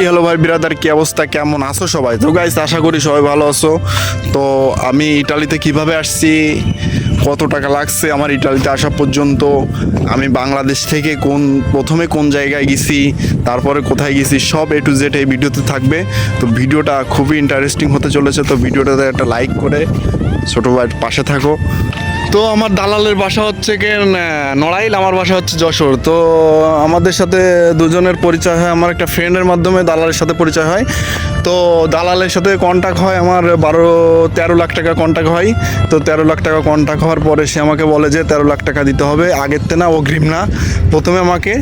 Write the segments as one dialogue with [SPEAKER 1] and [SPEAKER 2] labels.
[SPEAKER 1] Hello ভাই brother, কি অবস্থা, কেমন আছো সবাই? তো গাইস, আশা করি সবাই ভালো আছো। তো আমি ইটালিতে কিভাবে আসছি, কত টাকা লাগছে আমার ইটালিতে আসা পর্যন্ত, আমি বাংলাদেশ থেকে প্রথমে কোন জায়গায় গেছি, তারপরে কোথায় গেছি, সব এ টু জেড এই ভিডিওতে থাকবে। তো ভিডিওটা খুবই ইন্টারেস্টিং হতে চলেছে। তো ভিডিওটাতে একটা লাইক করে ছোটো ভাইয়ের পাশে থাকো। তো আমার দালালের বাসা হচ্ছে নড়াইল, আমার বাসা হচ্ছে যশোর। তো আমাদের সাথে দুজনের পরিচয় হয় আমার একটা ফ্রেন্ডের মাধ্যমে, দালালের সাথে পরিচয় হয়। তো দালালের সাথে কন্ট্যাক্ট হয় আমার 13 লাখ টাকা কন্ট্যাক্ট হয়। তো 13 লাখ টাকা কন্ট্যাক্ট হওয়ার পরে সে আমাকে বলে যে 13 লাখ টাকা দিতে হবে, আগের না অগ্রিম না, প্রথমে আমাকে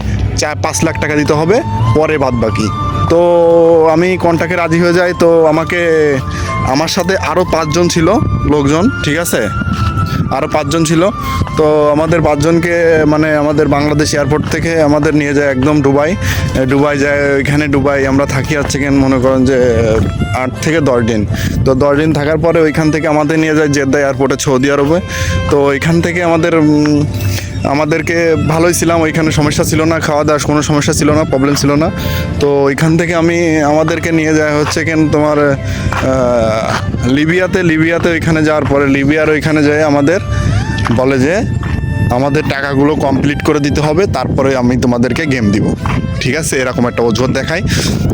[SPEAKER 1] 5 লাখ টাকা দিতে হবে, পরে বাদ বাকি। তো আমি কন্ট্যাক্টে রাজি হয়ে যাই। তো আমার সাথে আরও 5 জন ছিল লোকজন, ঠিক আছে, আরও 5 জন ছিল। তো আমাদের 5 জনকে মানে আমাদের বাংলাদেশ এয়ারপোর্ট থেকে আমাদের নিয়ে যায় একদম দুবাই যায়। ওইখানে দুবাই আমরা থাকি হচ্ছে মনে করেন যে 8 থেকে 10 দিন। তো 10 দিন থাকার পরে ওইখান থেকে আমাদের নিয়ে যায় জেদ্দা এয়ারপোর্টে, সৌদি আরবে। তো ওইখান থেকে আমাদেরকে ভালোই ছিলাম, ওইখানে সমস্যা ছিল না, খাওয়া দাওয়ার কোনো সমস্যা ছিল না, প্রবলেম ছিল না। তো ওইখান থেকে আমাদেরকে নিয়ে যায় হচ্ছে তোমার লিবিয়াতে ওইখানে যাওয়ার পরে লিবিয়ার ওইখানে যায় আমাদের বলে যে আমাদের টাকাগুলো কমপ্লিট করে দিতে হবে, তারপরে আমি তোমাদেরকে গেম দিব, ঠিক আছে, এরকম একটা অজুহাত দেখাই।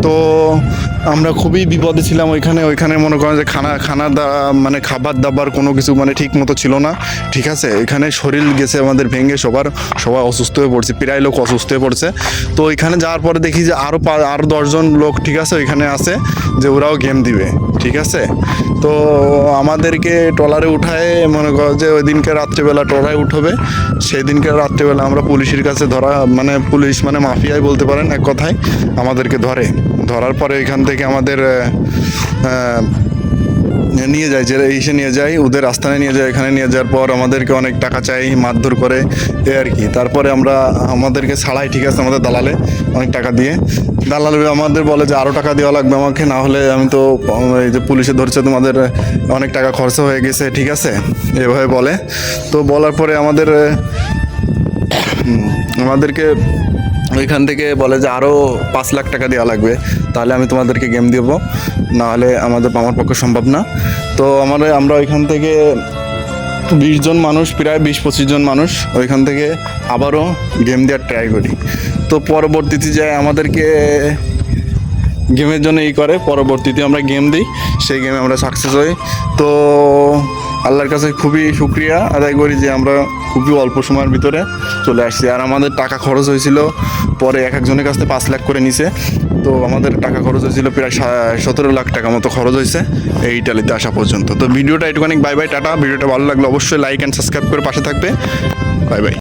[SPEAKER 1] তো আমরা খুবই বিপদে ছিলাম ওইখানে মনে করেন যে মানে খাবার দাবার কোনো কিছু মানে ঠিক মতো ছিল না, ঠিক আছে। ওইখানে শরীর গেছে আমাদের ভেঙে, সবাই অসুস্থ হয়ে পড়ছে, প্রায় লোক অসুস্থ হয়ে পড়ছে। তো ওইখানে যাওয়ার পরে দেখি যে আরও 10 জন লোক, ঠিক আছে, ওইখানে আছে যে ওরাও গেম দিবে, ঠিক আছে। তো আমাদেরকে ট্রলারে উঠায়, মনে করো যে ওই দিনকে রাত্রেবেলা ট্রলারে উঠবে, সেই দিনকে রাত্রেবেলা আমরা পুলিশের কাছে পুলিশ মানে মাফিয়াই বলতে পারেন এক কথায়, আমাদেরকে ধরার পরে এখান থেকে আমাদের নিয়ে যায় ওদের আস্থানে নিয়ে যায়। এখানে নিয়ে যাওয়ার পর আমাদেরকে অনেক টাকা চাই, মারধর করে, এই আর কি। তারপরে আমাদেরকে ছাড়াই, ঠিক আছে, আমাদের দালালে অনেক টাকা দিয়ে, দালাল আমাদের বলে যে আরও টাকা দেওয়া লাগবে আমাকে, না হলে আমি তো এই যে পুলিশে ধরছে, তোমাদের অনেক টাকা খরচা হয়ে গেছে, ঠিক আছে, এভাবে বলে। তো বলার পরে আমাদেরকে ওইখান থেকে বলে যে আরও 5 লাখ টাকা দেওয়া লাগবে, তাহলে আমি তোমাদেরকে গেম দেবো, নাহলে আমার পক্ষে সম্ভব না। তো আমরা ওইখান থেকে 20 জন মানুষ, প্রায় 20-25 জন মানুষ ওইখান থেকে আবারও গেম দেওয়ার ট্রাই করি। তো পরবর্তীতে যায় আমাদেরকে গেমের জন্য পরবর্তীতে আমরা গেম দিই, সেই গেমে আমরা সাকসেস হই। তো আল্লাহর কাছে খুবই শুকরিয়া আদায় করি যে আমরা খুবই অল্প সময়ের ভিতরে চলে আসছি। আর আমাদের টাকা খরচ হয়েছিল, পরে এক একজনের কাছ থেকে 5 লাখ করে নিছে। তো আমাদের টাকা খরচ হয়েছিল প্রায় 17 লাখ টাকা মতো খরচ হয়েছে এই ইটালিতে আসা পর্যন্ত। তো ভিডিওটা একটুখানি বাই বাই, টাটা। ভিডিওটা ভালো লাগলে অবশ্যই লাইক অ্যান্ড সাবস্ক্রাইব করে পাশে থাকবে। Bye bye.